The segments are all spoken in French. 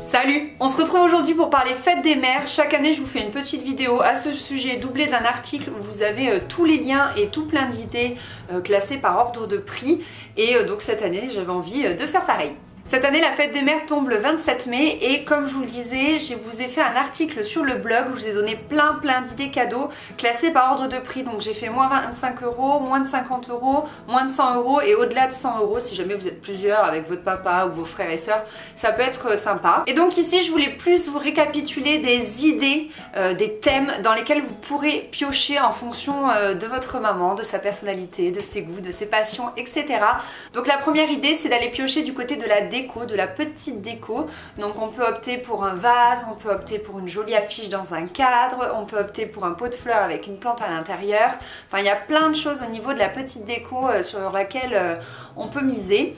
Salut! On se retrouve aujourd'hui pour parler fête des mères. Chaque année je vous fais une petite vidéo à ce sujet doublée d'un article où vous avez tous les liens et tout plein d'idées classées par ordre de prix. Et donc cette année j'avais envie de faire pareil. Cette année, la fête des mères tombe le 27 mai et comme je vous le disais, je vous ai fait un article sur le blog où je vous ai donné plein d'idées cadeaux classées par ordre de prix. Donc j'ai fait moins 25 €, moins de 50 €, moins de 100 € et au-delà de 100 € si jamais vous êtes plusieurs avec votre papa ou vos frères et sœurs, ça peut être sympa. Et donc ici, je voulais plus vous récapituler des idées, des thèmes dans lesquels vous pourrez piocher en fonction de votre maman, de sa personnalité, de ses goûts, de ses passions, etc. Donc la première idée, c'est d'aller piocher du côté de la déco, de la petite déco. Donc on peut opter pour un vase, on peut opter pour une jolie affiche dans un cadre, on peut opter pour un pot de fleurs avec une plante à l'intérieur. Enfin il y a plein de choses au niveau de la petite déco sur laquelle on peut miser.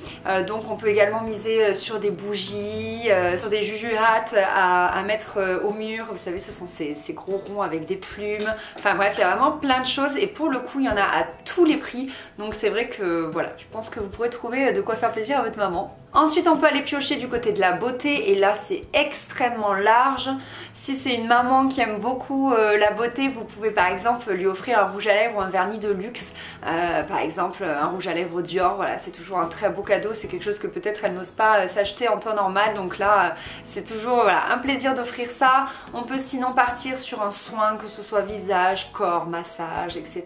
Donc on peut également miser sur des bougies, sur des jujuhates à mettre au mur. Vous savez, ce sont ces gros ronds avec des plumes. Enfin bref, il y a vraiment plein de choses et pour le coup il y en a à tous les prix. Donc c'est vrai que voilà, je pense que vous pourrez trouver de quoi faire plaisir à votre maman. Ensuite on peut aller piocher du côté de la beauté et là c'est extrêmement large. Si c'est une maman qui aime beaucoup la beauté, vous pouvez par exemple lui offrir un rouge à lèvres ou un vernis de luxe. Par exemple un rouge à lèvres Dior, voilà, c'est toujours un très beau cadeau, c'est quelque chose que peut-être elle n'ose pas s'acheter en temps normal, donc là c'est toujours voilà, un plaisir d'offrir ça. On peut sinon partir sur un soin, que ce soit visage, corps, massage, etc.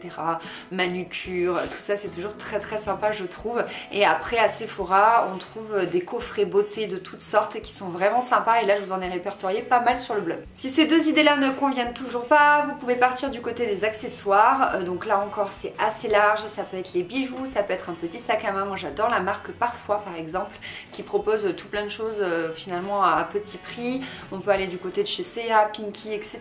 Manucure, tout ça c'est toujours très sympa je trouve. Et après à Sephora on trouve des coffrets beauté de toutes sortes qui sont vraiment sympas et là je vous en ai répertorié pas mal sur le blog. Si ces deux idées là ne conviennent toujours pas, vous pouvez partir du côté des accessoires. Donc là encore c'est assez large, ça peut être les bijoux, ça peut être un petit sac à main. Moi j'adore la marque Parfois par exemple qui propose tout plein de choses finalement à petit prix. On peut aller du côté de chez C&A, Pinky, etc.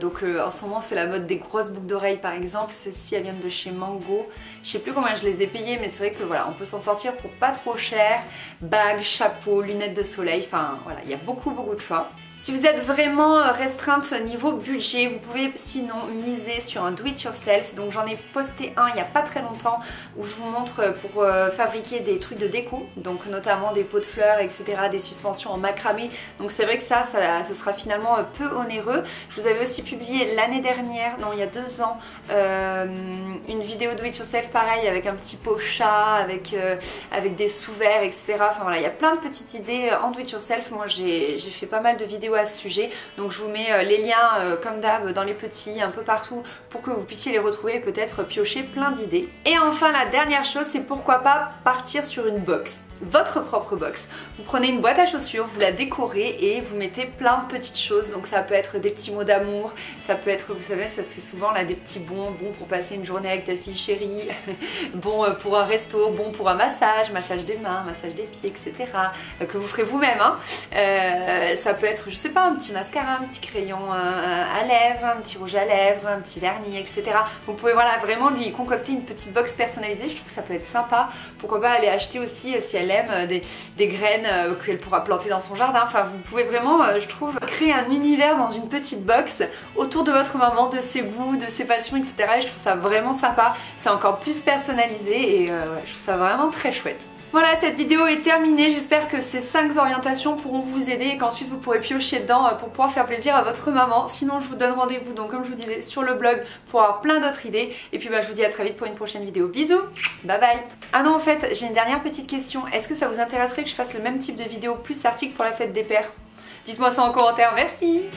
Donc en ce moment c'est la mode des grosses boucles d'oreilles par exemple. Celles-ci elles viennent de chez Mango. Je sais plus combien je les ai payées mais c'est vrai que voilà, on peut s'en sortir pour pas trop cher. Bagues, chapeaux, lunettes de soleil, enfin voilà, il y a beaucoup de choix. Si vous êtes vraiment restreinte niveau budget, vous pouvez sinon miser sur un do it yourself. Donc j'en ai posté un il n'y a pas très longtemps où je vous montre pour fabriquer des trucs de déco, donc notamment des pots de fleurs, etc., des suspensions en macramé. Donc c'est vrai que ça sera finalement peu onéreux. Je vous avais aussi publié l'année dernière, non il y a 2 ans, une vidéo do it yourself pareil avec un petit pot chat, avec des sous-verts, etc. Enfin voilà, il y a plein de petites idées en do it yourself. Moi j'ai fait pas mal de vidéos à ce sujet, donc je vous mets les liens comme d'hab dans les petits un peu partout pour que vous puissiez les retrouver et peut-être piocher plein d'idées. Et enfin la dernière chose, c'est pourquoi pas partir sur une box, votre propre box. Vous prenez une boîte à chaussures, vous la décorez et vous mettez plein de petites choses. Donc ça peut être des petits mots d'amour, ça peut être, vous savez, ça se fait souvent là, des petits bons pour passer une journée avec ta fille chérie, bon pour un resto, bon pour un massage des mains, massage des pieds, etc. Que vous ferez vous-même, hein. Ça peut être, je sais pas, un petit mascara, un petit crayon à lèvres, un petit rouge à lèvres, un petit vernis, etc. Vous pouvez voilà vraiment lui concocter une petite box personnalisée. Je trouve que ça peut être sympa. Pourquoi pas aller acheter aussi si elle aime des graines qu'elle pourra planter dans son jardin. Enfin vous pouvez vraiment, je trouve, créer un univers dans une petite box autour de votre maman, de ses goûts, de ses passions, etc. Et je trouve ça vraiment sympa. C'est encore plus personnalisé et je trouve ça vraiment très chouette. Voilà, cette vidéo est terminée, j'espère que ces 5 orientations pourront vous aider et qu'ensuite vous pourrez piocher dedans pour pouvoir faire plaisir à votre maman. Sinon je vous donne rendez-vous donc comme je vous disais sur le blog pour avoir plein d'autres idées. Et puis je vous dis à très vite pour une prochaine vidéo. Bisous, bye bye. Ah non en fait j'ai une dernière petite question, est-ce que ça vous intéresserait que je fasse le même type de vidéo plus article pour la fête des pères? Dites-moi ça en commentaire, merci.